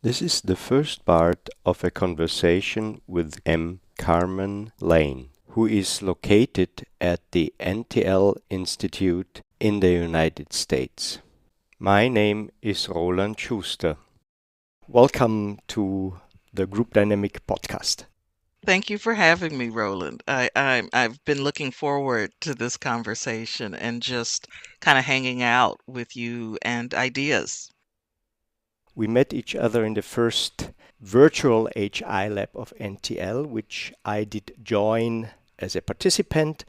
This is the first part of a conversation with Carmen Lane, who is located at the NTL Institute in the United States. My name is Roland Schuster. Welcome to the Group Dynamic podcast. Thank you for having me, Roland. I've been looking forward to this conversation and just kind of hanging out with you and ideas. We met each other in the first virtual HI lab of NTL, which I did join as a participant,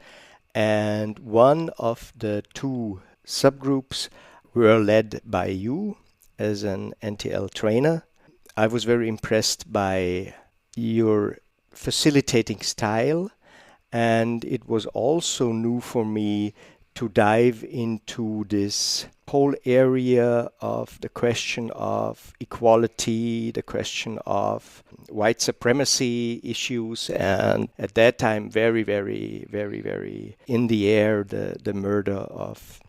and one of the two subgroups were led by you as an NTL trainer. I was very impressed by your facilitating style, and it was also new for me to dive into this whole area of the question of equality, the question of white supremacy issues, and at that time very in the air the murder of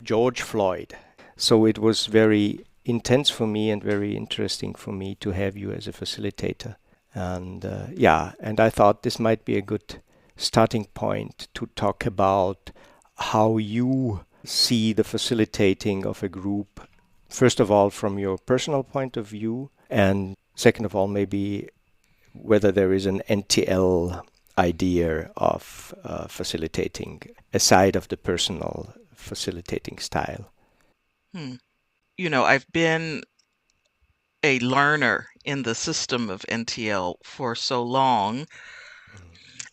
George Floyd. So it was very intense for me and very interesting for me to have you as a facilitator. And and I thought this might be a good starting point to talk about how you see the facilitating of a group, first of all from your personal point of view, and second of all maybe whether there is an NTL idea of facilitating aside of the personal facilitating style. I've been a learner in the system of NTL for so long.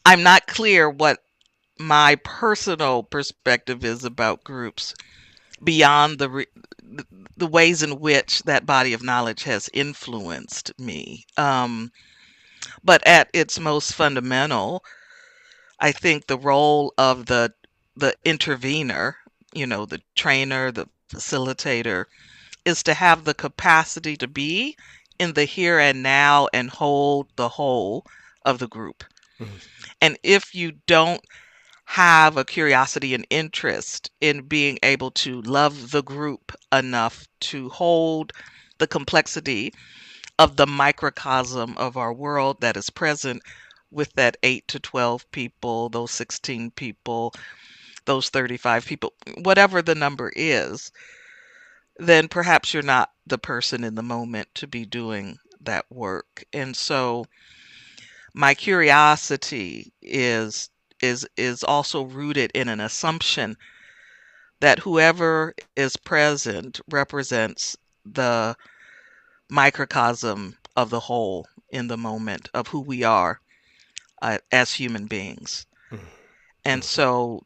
I'm not clear what my personal perspective is about groups beyond the ways in which that body of knowledge has influenced me. But at its most fundamental, I think the role of the intervener, the trainer, the facilitator, is to have the capacity to be in the here and now and hold the whole of the group. Mhm. And if you don't have a curiosity and interest in being able to love the group enough to hold the complexity of the microcosm of our world that is present with that 8 to 12 people, those 16 people, those 35 people, whatever the number is, then perhaps you're not the person in the moment to be doing that work. And so my curiosity is also rooted in an assumption that whoever is present represents the microcosm of the whole in the moment of who we are as human beings. And so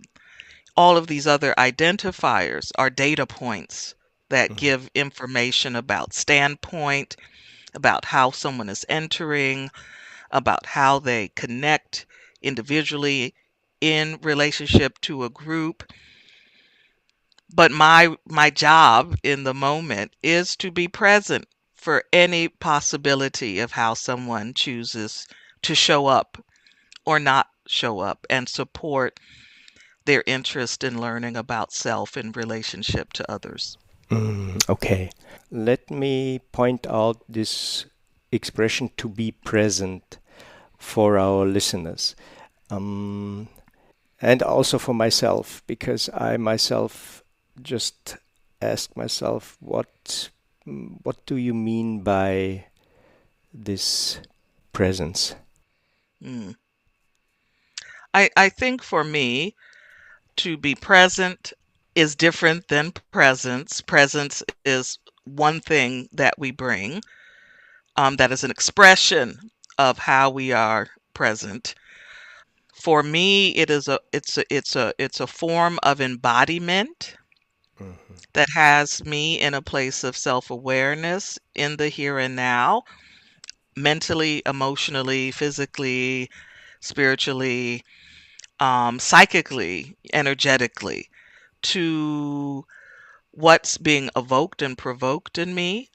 all of these other identifiers are data points that give information about standpoint, about how someone is entering, about how they connect individually in relationship to a group. But my job in the moment is to be present for any possibility of how someone chooses to show up or not show up and support their interest in learning about self in relationship to others. Okay. Let me point out this expression to be present for our listeners. And also for myself, because I myself just ask myself, what do you mean by this presence? Mm. I think for me, to be present is different than presence. Presence is one thing that we bring, that is an expression of how we are present. For me, it's a form of embodiment that has me in a place of self-awareness in the here and now, mentally, emotionally, physically, spiritually, psychically, energetically, to what's being evoked and provoked in me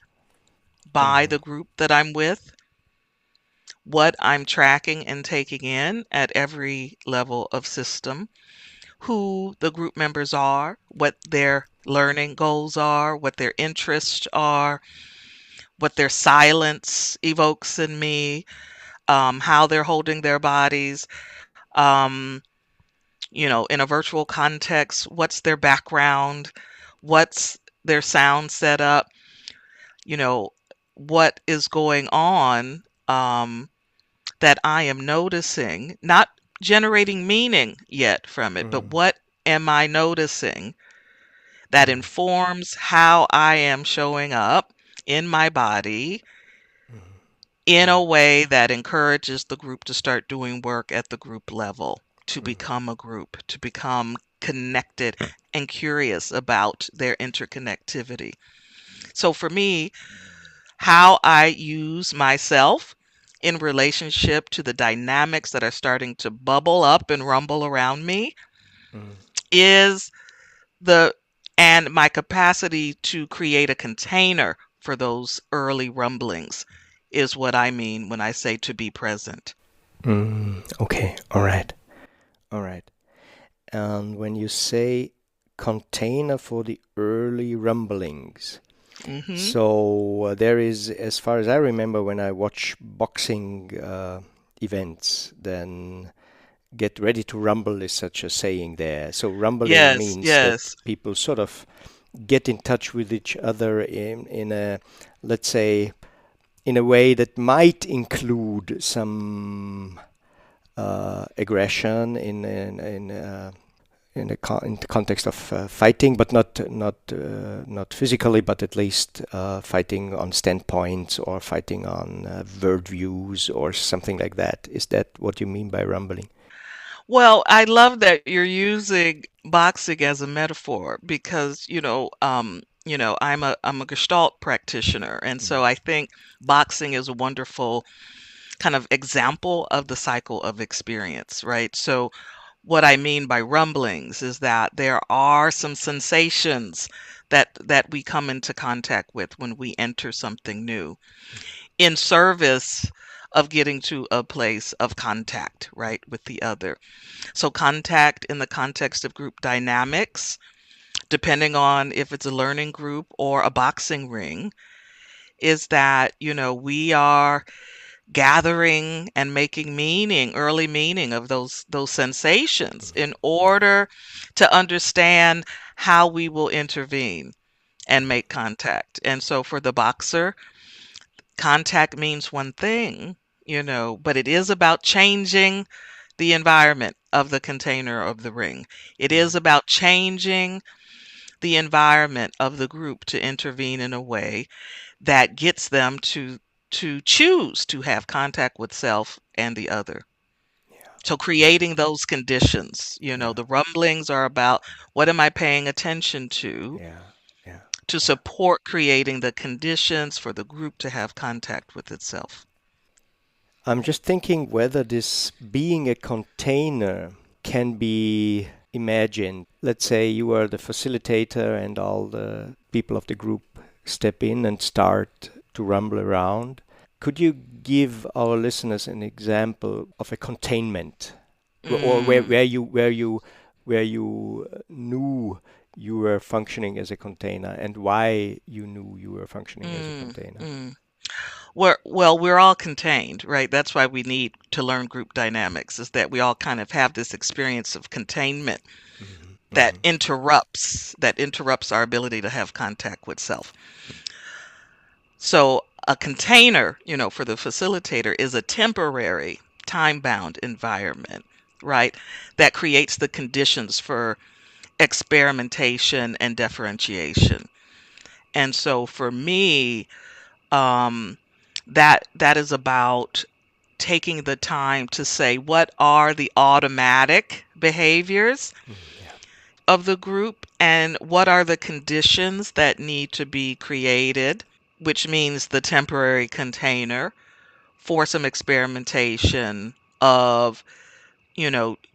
by the group that I'm with, what I'm tracking and taking in at every level of system, who the group members are, what their learning goals are, what their interests are, what their silence evokes in me, how they're holding their bodies, um, in a virtual context, what's their background, what's their sound setup, you know, what is going on, that I am noticing, not generating meaning yet from it, but Mm, what am I noticing that mm, informs how I am showing up in my body mm, in mm, a way that encourages the group to start doing work at the group level, to mm, become a group, to become connected and curious about their interconnectivity. So for me, how I use myself in relationship to the dynamics that are starting to bubble up and rumble around me mm. is the and my capacity to create a container for those early rumblings is what I mean when I say to be present. Okay, all right, all right. And when you say container for the early rumblings, Mhm. so there is, as far as I remember, when I watch boxing events, then get ready to rumble is such a saying there. So rumbling Yes, means that yes. people sort of get in touch with each other in a, let's say, in a way that might include some aggression in the context of fighting, but not physically, but at least fighting on standpoints or fighting on word views or something like that. Is that what you mean by rumbling? Well, I love that you're using boxing as a metaphor because, I'm a Gestalt practitioner, and Mm, so I think boxing is a wonderful kind of example of the cycle of experience, right? So what I mean by rumblings is that there are some sensations that we come into contact with when we enter something new in service of getting to a place of contact, right, with the other. So contact in the context of group dynamics, depending on if it's a learning group or a boxing ring, is that, we are gathering and making meaning, early meaning of those sensations in order to understand how we will intervene and make contact. And so for the boxer, contact means one thing, but it is about changing the environment of the container of the ring. It mm, is about changing the environment of the group to intervene in a way that gets them to choose to have contact with self and the other. yeah, So yeah, creating those conditions, yeah, the rumblings are about what am I paying attention yeah, yeah, to yeah. support creating the conditions for the group to have contact with itself. I'm just thinking whether this being a container can be imagined. Let's say you are the facilitator and all the people of the group step in and start to rumble around. Could you give our listeners an example of a containment, or Mm, where you knew you were functioning as a container and why you knew you were functioning as a mm, container? mm. We're all contained, right? That's why we need to learn group dynamics, is that we all kind of have this experience of containment Hmm, that hmm, interrupts our ability to have contact with self. So a container, for the facilitator is a temporary, time-bound environment, right? That creates the conditions for experimentation and differentiation. And so for me, um, that is about taking the time to say what are the automatic behaviors yeah. of the group and what are the conditions that need to be created, which means the temporary container for some experimentation of,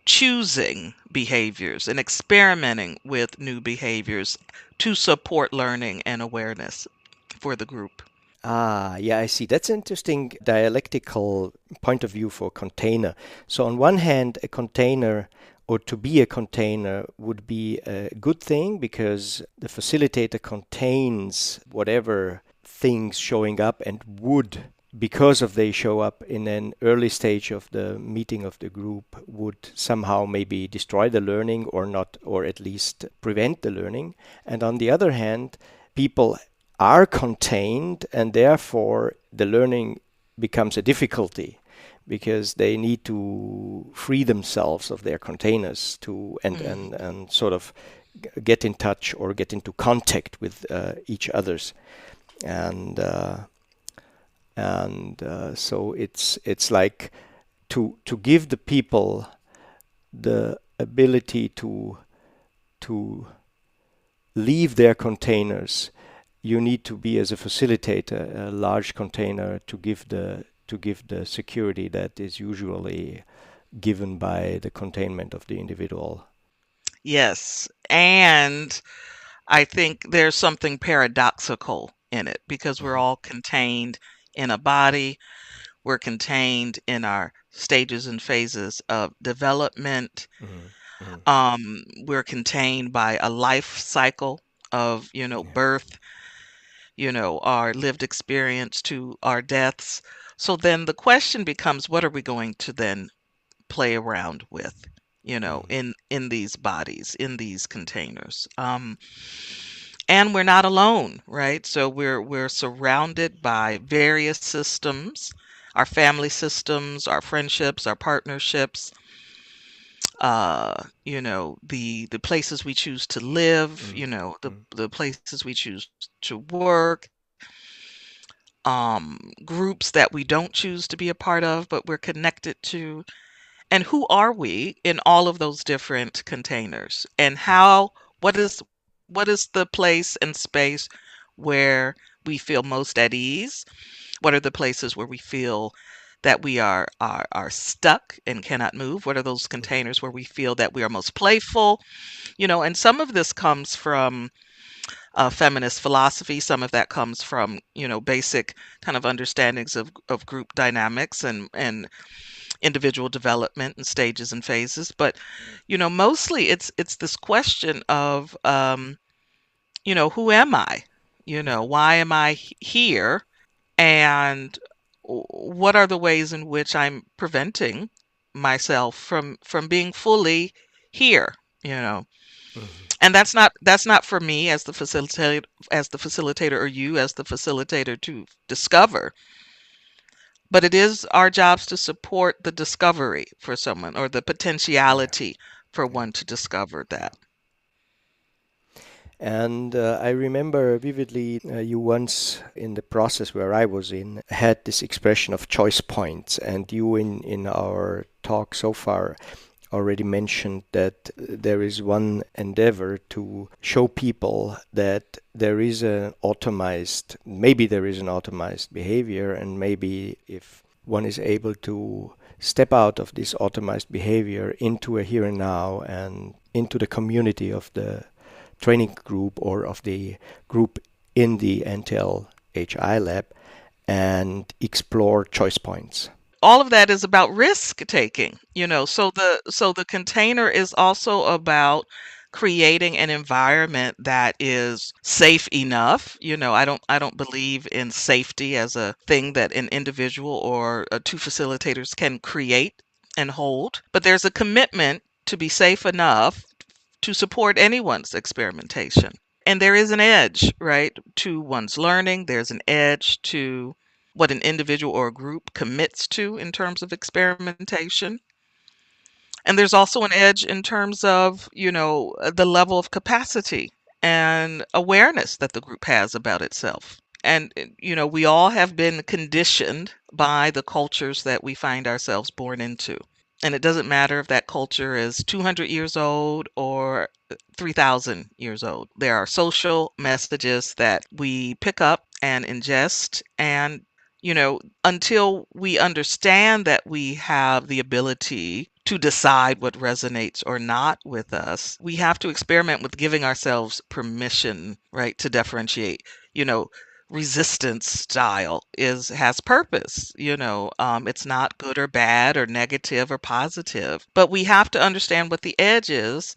choosing behaviors and experimenting with new behaviors to support learning and awareness for the group. Ah, yeah, I see. That's an interesting dialectical point of view for container. So on one hand, a container or to be a container would be a good thing because the facilitator contains whatever things showing up and would, because of they show up in an early stage of the meeting of the group, would somehow maybe destroy the learning or not, or at least prevent the learning. And on the other hand, people are contained, and therefore the learning becomes a difficulty because they need to free themselves of their containers to and sort of get in touch or get into contact with each others, and so it's like to give the people the ability to leave their containers. You need to be, as a facilitator, a large container to give the security that is usually given by the containment of the individual. Yes. And I think there's something paradoxical in it because we're Mhm. all contained in a body. We're contained in our stages and phases of development. Mhm. Mhm. We're contained by a life cycle of, Yeah. birth, our lived experience to our deaths. So then the question becomes, what are we going to then play around with, Mhm. in these bodies, in these containers? And we're not alone, right? So we're surrounded by various systems, our family systems, our friendships, our partnerships, the places we choose to live, Mhm. Mhm. the places we choose to work, groups that we don't choose to be a part of, but we're connected to. And who are we in all of those different containers? And what is the place and space where we feel most at ease? What are the places where we feel that we are stuck and cannot move? What are those Mhm. containers where we feel that we are most playful? And some of this comes from feminist philosophy. Some of that comes from, basic kind of understandings of group dynamics and individual development and stages and phases. But, mostly it's this question of, who am I? Yeah. Why am I here? And what are the ways in which I'm preventing myself from being fully here? You know, Mhm. and that's not for me as the facilitator or you as the facilitator to discover, but it is our jobs to support the discovery for someone or the Yeah. potentiality for Yeah. one to discover that. And I remember vividly you once, in the process where I was in, had this expression of choice points. And you, in our talk so far, already mentioned that there is one endeavor to show people that maybe there is an automized behavior, and maybe if one is able to step out of this automized behavior into a here and now and into the community of the training group or of the group in the NTL HI lab and explore choice points. All of that is about risk taking, so the container is also about creating an environment that is safe enough. I don't believe in safety as a thing that an individual or two facilitators can create and hold, but there's a commitment to be safe enough to support anyone's experimentation. And there is an edge, right, to one's learning. There's an edge to what an individual or a group commits to in terms of experimentation. And there's also an edge in terms of, the level of capacity and awareness that the group has about itself. And, we all have been conditioned by the cultures that we find ourselves born into. And it doesn't matter if that culture is 200 years old or 3,000 years old. There are social messages that we pick up and ingest. And, until we understand that we have the ability to decide what resonates or not with us, we have to experiment with giving ourselves permission, right, to differentiate. You know, resistance style has purpose. It's not good or bad or negative or positive, but we have to understand what the edge is,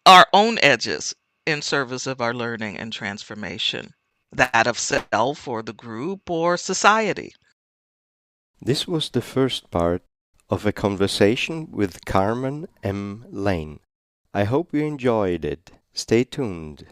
our own edges, in service of our learning and transformation. that of self or the group or society. This was the first part of a conversation with Carmen M. Lane. I hope you enjoyed it. Stay tuned.